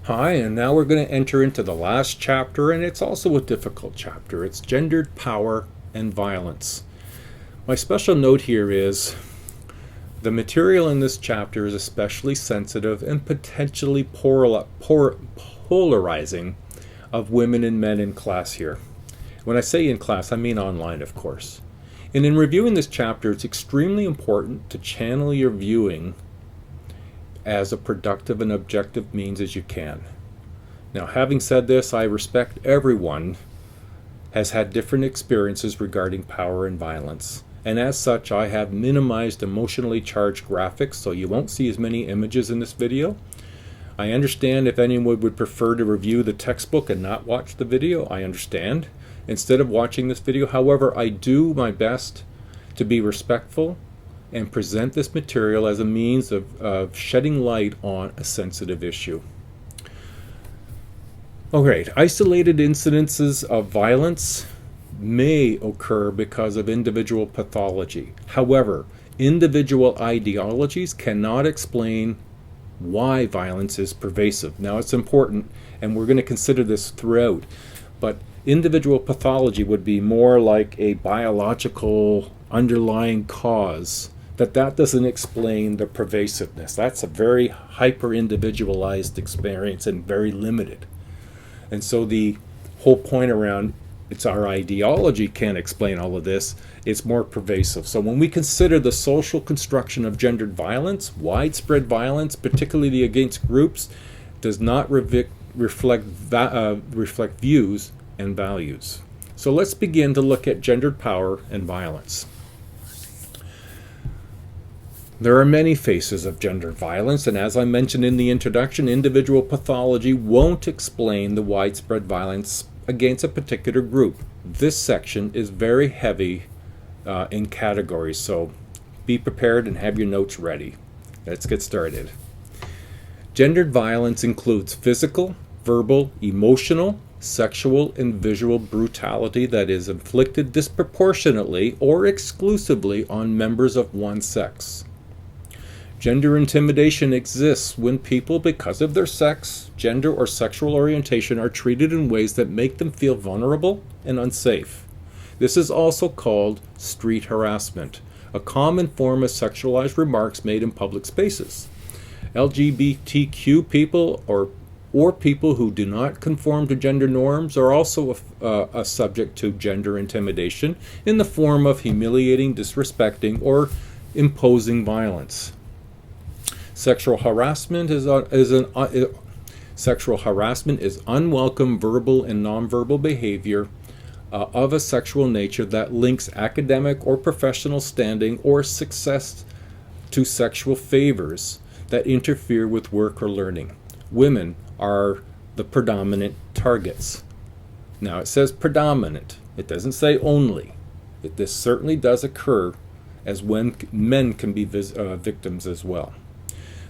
Hi, and now we're going to enter into the last chapter, and it's also a difficult chapter. It's gendered power and violence. My special note here is the material in this chapter is especially sensitive and potentially polarizing of women and men in class here. When I say in class, I mean online, of course. And in reviewing this chapter, it's extremely important to channel your viewing as a productive and objective means as you can. Now, having said this, I respect everyone has had different experiences regarding power and violence. And as such, I have minimized emotionally charged graphics, so you won't see as many images in this video. I understand if anyone would prefer to review the textbook and not watch the video, I understand. Instead of watching this video, however, I do my best to be respectful and present this material as a means of shedding light on a sensitive issue. Alright, isolated incidences of violence may occur because of individual pathology. However, individual ideologies cannot explain why violence is pervasive. Now, it's important, and we're going to consider this throughout, but individual pathology would be more like a biological underlying cause. That doesn't explain the pervasiveness. That's a very hyper-individualized experience and very limited. And so the whole point around it's our ideology can't explain all of this, it's more pervasive. So when we consider the social construction of gendered violence, widespread violence, particularly against groups, does not reflect views and values. So let's begin to look at gendered power and violence. There are many faces of gendered violence, and as I mentioned in the introduction, individual pathology won't explain the widespread violence against a particular group. This section is very heavy in categories, so be prepared and have your notes ready. Let's get started. Gendered violence includes physical, verbal, emotional, sexual, and visual brutality that is inflicted disproportionately or exclusively on members of one sex. Gender intimidation exists when people, because of their sex, gender, or sexual orientation, are treated in ways that make them feel vulnerable and unsafe. This is also called street harassment, a common form of sexualized remarks made in public spaces. LGBTQ people or people who do not conform to gender norms are also a subject to gender intimidation in the form of humiliating, disrespecting, or imposing violence. Sexual harassment is unwelcome verbal and nonverbal behavior of a sexual nature that links academic or professional standing or success to sexual favors that interfere with work or learning. Women are the predominant targets. Now, it says predominant. It doesn't say only. This certainly does occur as when men can be victims as well.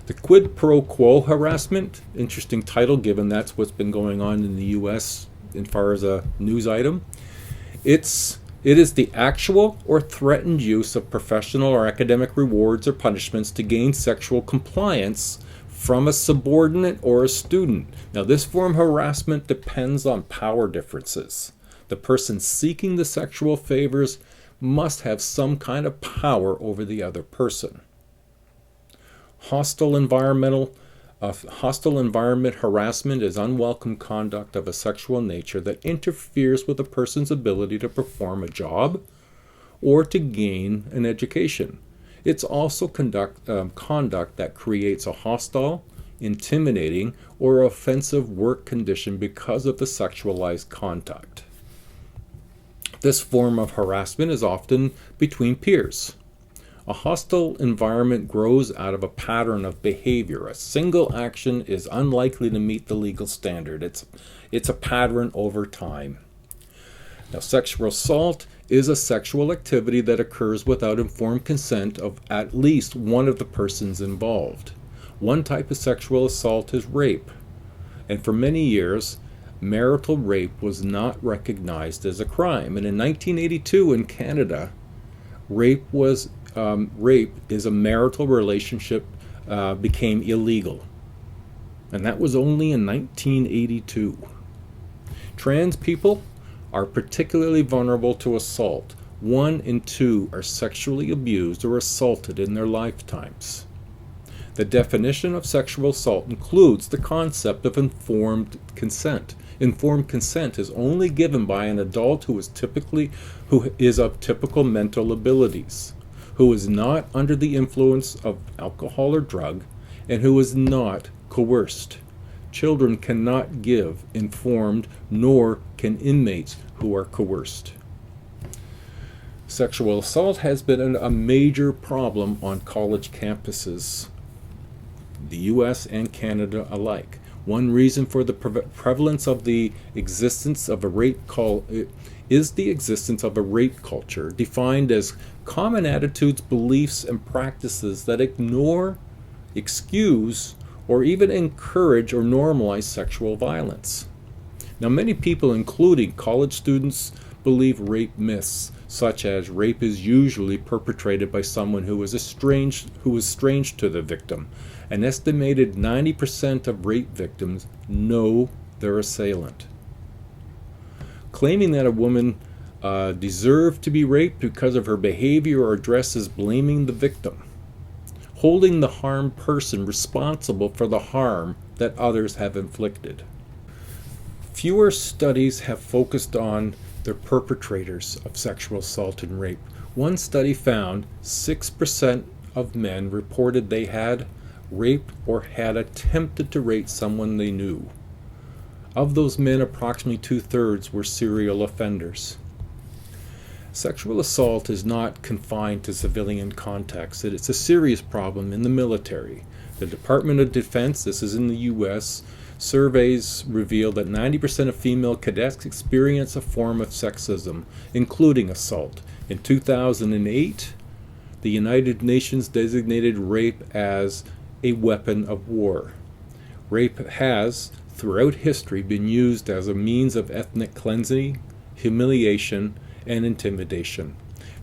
The quid pro quo harassment, interesting title given that's what's been going on in the U.S. as far as a news item. It is the actual or threatened use of professional or academic rewards or punishments to gain sexual compliance from a subordinate or a student. Now, this form of harassment depends on power differences. The person seeking the sexual favors must have some kind of power over the other person. Hostile environment harassment is unwelcome conduct of a sexual nature that interferes with a person's ability to perform a job or to gain an education. It's also conduct that creates a hostile, intimidating, or offensive work condition because of the sexualized conduct. This form of harassment is often between peers. A hostile environment grows out of a pattern of behavior. A single action is unlikely to meet the legal standard. It's a pattern over time. Now, sexual assault is a sexual activity that occurs without informed consent of at least one of the persons involved. One type of sexual assault is rape, and for many years, marital rape was not recognized as a crime. And in 1982 in Canada, rape is a marital relationship became illegal. and that was only in 1982. Trans people are particularly vulnerable to assault. 1 in 2 are sexually abused or assaulted in their lifetimes. The definition of sexual assault includes the concept of informed consent. Informed consent is only given by an adult who is of typical mental abilities, who is not under the influence of alcohol or drug, and who is not coerced. Children cannot give informed, nor can inmates who are coerced. Sexual assault has been a major problem on college campuses, the US and Canada alike. One reason for the prevalence of the existence of a rape is the existence of a rape culture, defined as common attitudes, beliefs, and practices that ignore, excuse, or even encourage or normalize sexual violence. Now, many people, including college students, believe rape myths, such as rape is usually perpetrated by someone who is strange to the victim. An estimated 90% of rape victims know their assailant. Claiming that a woman deserved to be raped because of her behavior or addresses blaming the victim. Holding the harmed person responsible for the harm that others have inflicted. Fewer studies have focused on the perpetrators of sexual assault and rape. One study found 6% of men reported they had raped or had attempted to rape someone they knew. Of those men, approximately 2/3 were serial offenders. Sexual assault is not confined to civilian contexts. It's a serious problem in the military. The Department of Defense, this is in the US, surveys reveal that 90% of female cadets experience a form of sexism, including assault. In 2008, the United Nations designated rape as a weapon of war. Rape has, throughout history, been used as a means of ethnic cleansing, humiliation, and intimidation.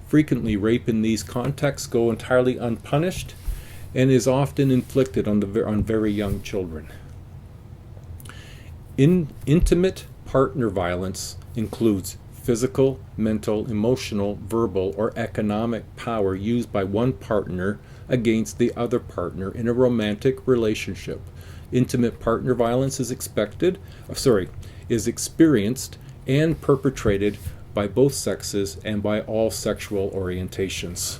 Frequently, rape in these contexts go entirely unpunished and is often inflicted on very young children. Intimate partner violence includes physical, mental, emotional, verbal, or economic power used by one partner against the other partner in a romantic relationship. Intimate partner violence is experienced and perpetrated by both sexes and by all sexual orientations.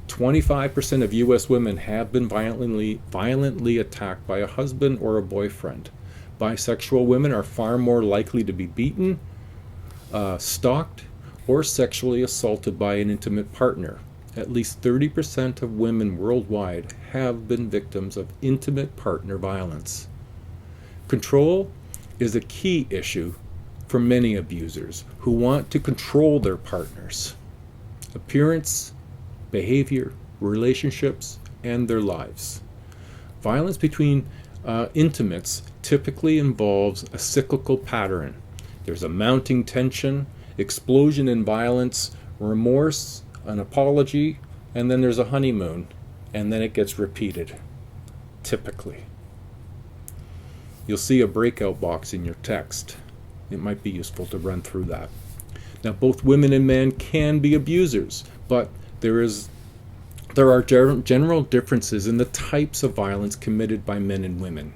25% of U.S. women have been violently attacked by a husband or a boyfriend. Bisexual women are far more likely to be beaten, stalked, or sexually assaulted by an intimate partner. At least 30% of women worldwide have been victims of intimate partner violence. Control is a key issue for many abusers who want to control their partners' appearance, behavior, relationships, and their lives. Violence between intimates typically involves a cyclical pattern. There's a mounting tension, explosion in violence, remorse, an apology, and then there's a honeymoon, and then it gets repeated, typically. You'll see a breakout box in your text. It might be useful to run through that. Now, both women and men can be abusers, but there are general differences in the types of violence committed by men and women.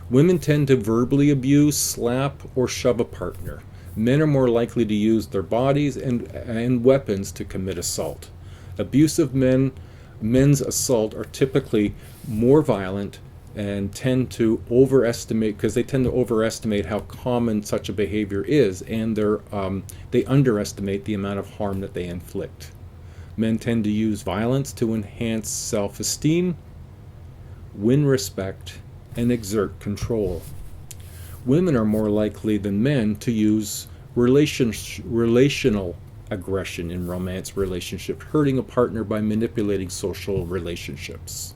Women tend to verbally abuse, slap, or shove a partner. Men are more likely to use their bodies and weapons to commit assault. Abusive men's assault are typically more violent and tend to overestimate how common such a behavior is, and they underestimate the amount of harm that they inflict. Men tend to use violence to enhance self-esteem, win respect, and exert control. Women are more likely than men to use relational aggression in romance relationships, hurting a partner by manipulating social relationships.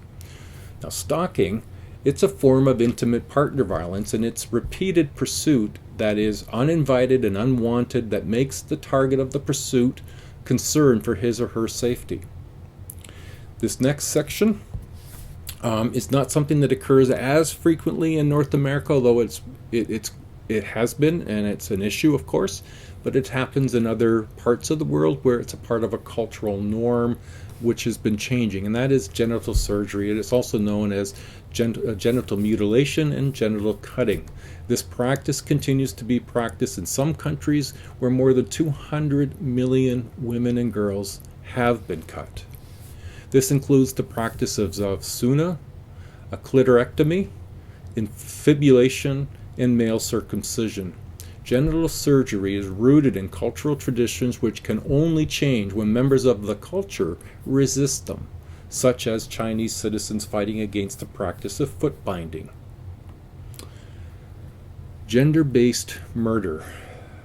Now, stalking, it's a form of intimate partner violence, and it's repeated pursuit that is uninvited and unwanted that makes the target of the pursuit concerned for his or her safety. This next section It's not something that occurs as frequently in North America, although it has been, and it's an issue, of course, but it happens in other parts of the world where it's a part of a cultural norm which has been changing, and that is genital surgery. It is also known as genital mutilation and genital cutting. This practice continues to be practiced in some countries where more than 200 million women and girls have been cut. This includes the practice of Suna, a clitorectomy, infibulation, and male circumcision. Genital surgery is rooted in cultural traditions which can only change when members of the culture resist them, such as Chinese citizens fighting against the practice of foot binding. Gender-based murder.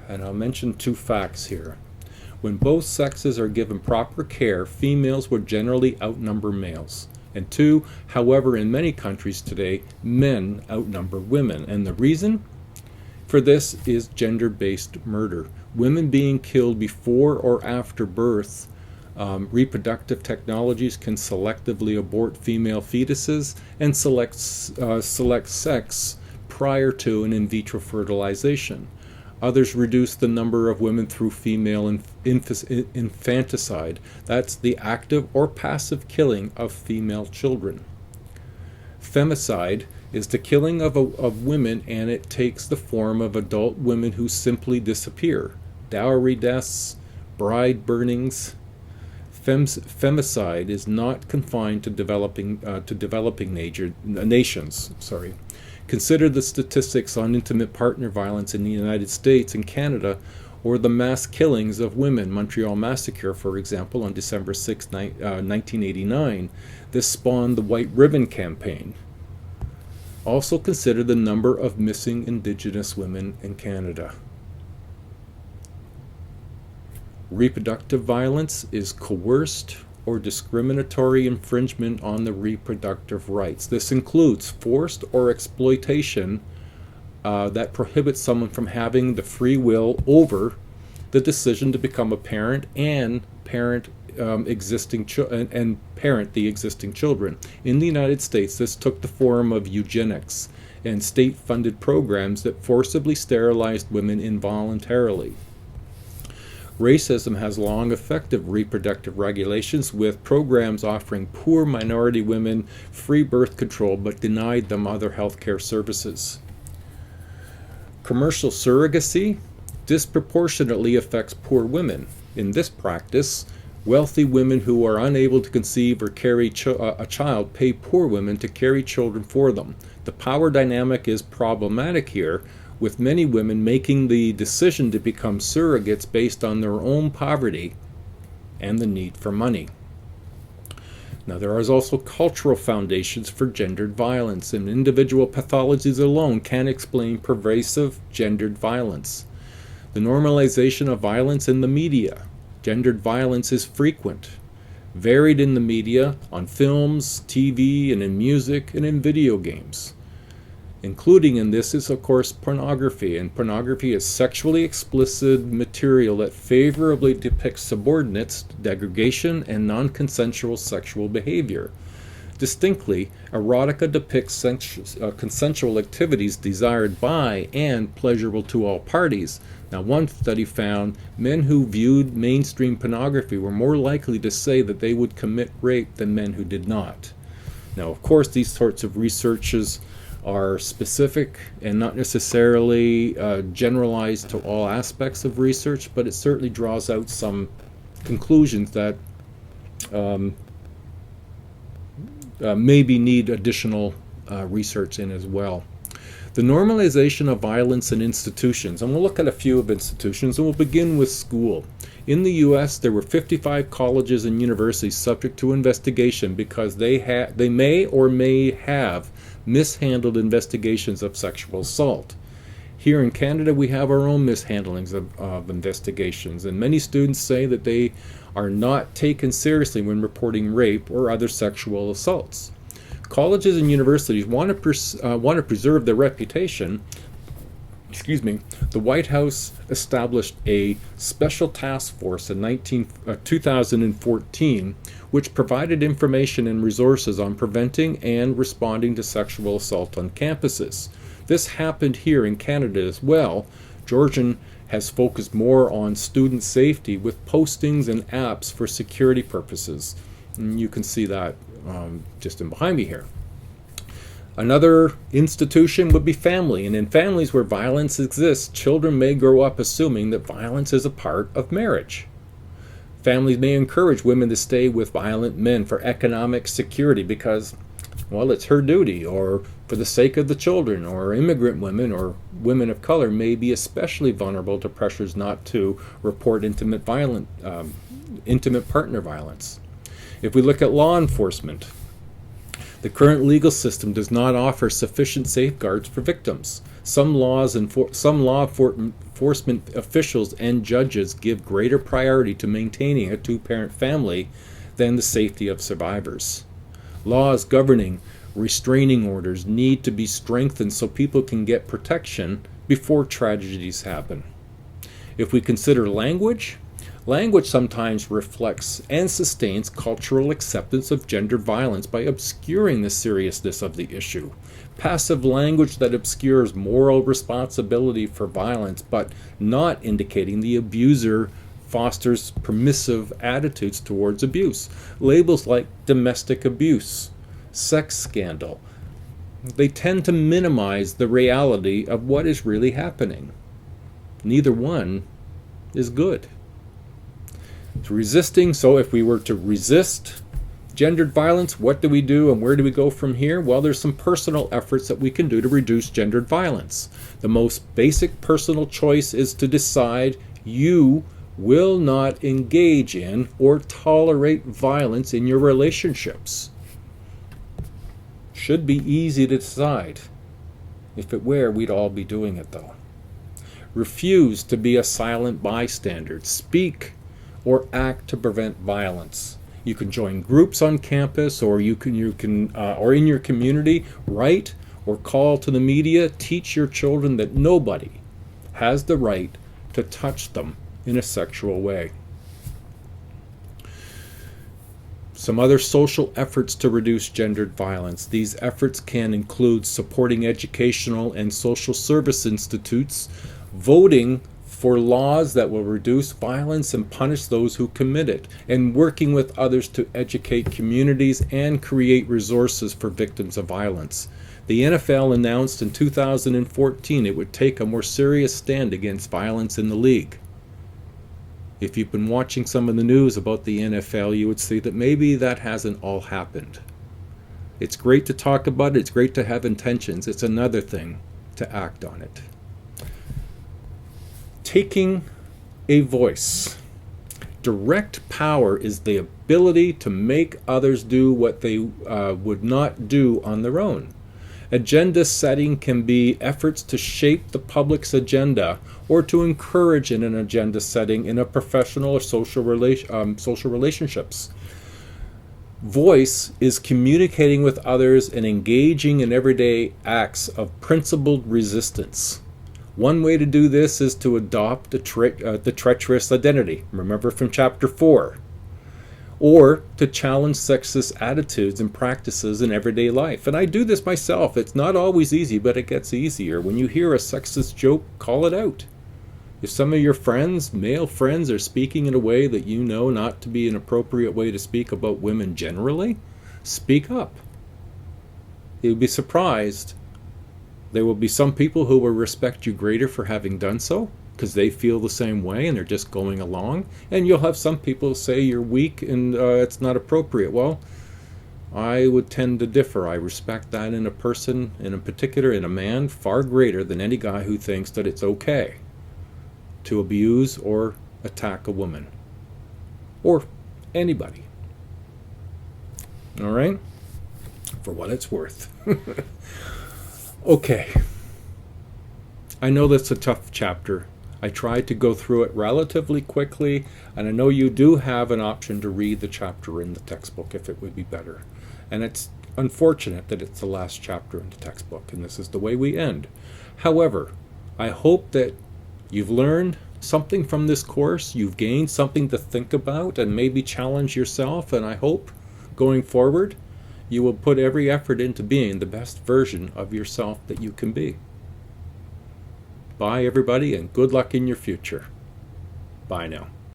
And I'll mention 2 facts here. When both sexes are given proper care, females would generally outnumber males. And 2, however, in many countries today, men outnumber women. And the reason for this is gender-based murder. Women being killed before or after birth. Reproductive technologies can selectively abort female fetuses and select sex prior to and in vitro fertilization. Others reduce the number of women through female infanticide. That's the active or passive killing of female children. Femicide is the killing of women, and it takes the form of adult women who simply disappear. Dowry deaths, bride burnings. Femicide is not confined to developing nations. Consider the statistics on intimate partner violence in the United States and Canada, or the mass killings of women. Montreal Massacre, for example, on December 6, 1989. This spawned the White Ribbon Campaign. Also consider the number of missing Indigenous women in Canada. Reproductive violence is coerced or discriminatory infringement on the reproductive rights. This includes forced or exploitation that prohibits someone from having the free will over the decision to become a parent and parent the existing children. In the United States, this took the form of eugenics and state-funded programs that forcibly sterilized women involuntarily. Racism has long effective reproductive regulations, with programs offering poor minority women free birth control but denied them other health care services. Commercial surrogacy disproportionately affects poor women. In this practice, wealthy women who are unable to conceive or carry a child pay poor women to carry children for them. The power dynamic is problematic here, with many women making the decision to become surrogates based on their own poverty and the need for money. Now, there is also cultural foundations for gendered violence, and individual pathologies alone can explain pervasive gendered violence. The normalization of violence in the media. Gendered violence is frequent, varied in the media, on films, TV, and in music, and in video games. Including in this is, of course, pornography, and pornography is sexually explicit material that favorably depicts subordinates, degradation, and non-consensual sexual behavior. Distinctly, erotica depicts consensual activities desired by and pleasurable to all parties. Now, one study found men who viewed mainstream pornography were more likely to say that they would commit rape than men who did not. Now, of course, these sorts of researches are specific and not necessarily generalized to all aspects of research, but it certainly draws out some conclusions that maybe need additional research in as well. The normalization of violence in institutions, and we'll look at a few of institutions, and we'll begin with school. In the U.S., there were 55 colleges and universities subject to investigation because they may or may have mishandled investigations of sexual assault. Here in Canada, we have our own mishandlings of investigations, and many students say that they are not taken seriously when reporting rape or other sexual assaults. Colleges and universities want to preserve their reputation the White House established a special task force in 2014, which provided information and resources on preventing and responding to sexual assault on campuses. This happened here in Canada as well. Georgian has focused more on student safety with postings and apps for security purposes. And you can see that just in behind me here. Another institution would be family, and in families where violence exists, children may grow up assuming that violence is a part of marriage. Families may encourage women to stay with violent men for economic security because, well, it's her duty, or for the sake of the children, or immigrant women or women of color may be especially vulnerable to pressures not to report intimate partner violence. If we look at law enforcement, the current legal system does not offer sufficient safeguards for victims. Some law enforcement officials and judges give greater priority to maintaining a two-parent family than the safety of survivors. Laws governing restraining orders need to be strengthened so people can get protection before tragedies happen. If we consider language sometimes reflects and sustains cultural acceptance of gender violence by obscuring the seriousness of the issue. Passive language that obscures moral responsibility for violence but not indicating the abuser fosters permissive attitudes towards abuse. Labels like domestic abuse, sex scandal, they tend to minimize the reality of what is really happening. Neither one is good. So if we were to resist gendered violence, what do we do and where do we go from here? Well, there's some personal efforts that we can do to reduce gendered violence. The most basic personal choice is to decide you will not engage in or tolerate violence in your relationships. Should be easy to decide. If it were, we'd all be doing it though. Refuse to be a silent bystander. Speak or act to prevent violence. You can join groups on campus, or you can or in your community, write or call to the media. Teach your children that nobody has the right to touch them in a sexual way. Some other social efforts to reduce gendered violence. These efforts can include supporting educational and social service institutes, voting for laws that will reduce violence and punish those who commit it, and working with others to educate communities and create resources for victims of violence. The NFL announced in 2014 it would take a more serious stand against violence in the league. If you've been watching some of the news about the NFL, you would see that maybe that hasn't all happened. It's great to talk about it, it's great to have intentions, it's another thing to act on it. Taking a voice. Direct power is the ability to make others do what they would not do on their own. Agenda setting can be efforts to shape the public's agenda or to encourage in an agenda setting in a professional or social relationships. Voice is communicating with others and engaging in everyday acts of principled resistance. One way to do this is to adopt the treacherous identity, remember from chapter 4, or to challenge sexist attitudes and practices in everyday life. And I do this myself. It's not always easy, but it gets easier. When you hear a sexist joke, call it out. If some of your friends, male friends, are speaking in a way that you know not to be an appropriate way to speak about women generally, speak up. You'll be surprised. There will be some people who will respect you greater for having done so because they feel the same way and they're just going along. And you'll have some people say you're weak and it's not appropriate. Well, I would tend to differ. I respect that in a person, in particular in a man, far greater than any guy who thinks that it's okay to abuse or attack a woman or anybody. All right? For what it's worth. Okay, I know that's a tough chapter. I tried to go through it relatively quickly, and I know you do have an option to read the chapter in the textbook if it would be better. And it's unfortunate that it's the last chapter in the textbook, and this is the way we end. However, I hope that you've learned something from this course, you've gained something to think about and maybe challenge yourself, and I hope going forward you will put every effort into being the best version of yourself that you can be. Bye everybody, and good luck in your future. Bye now.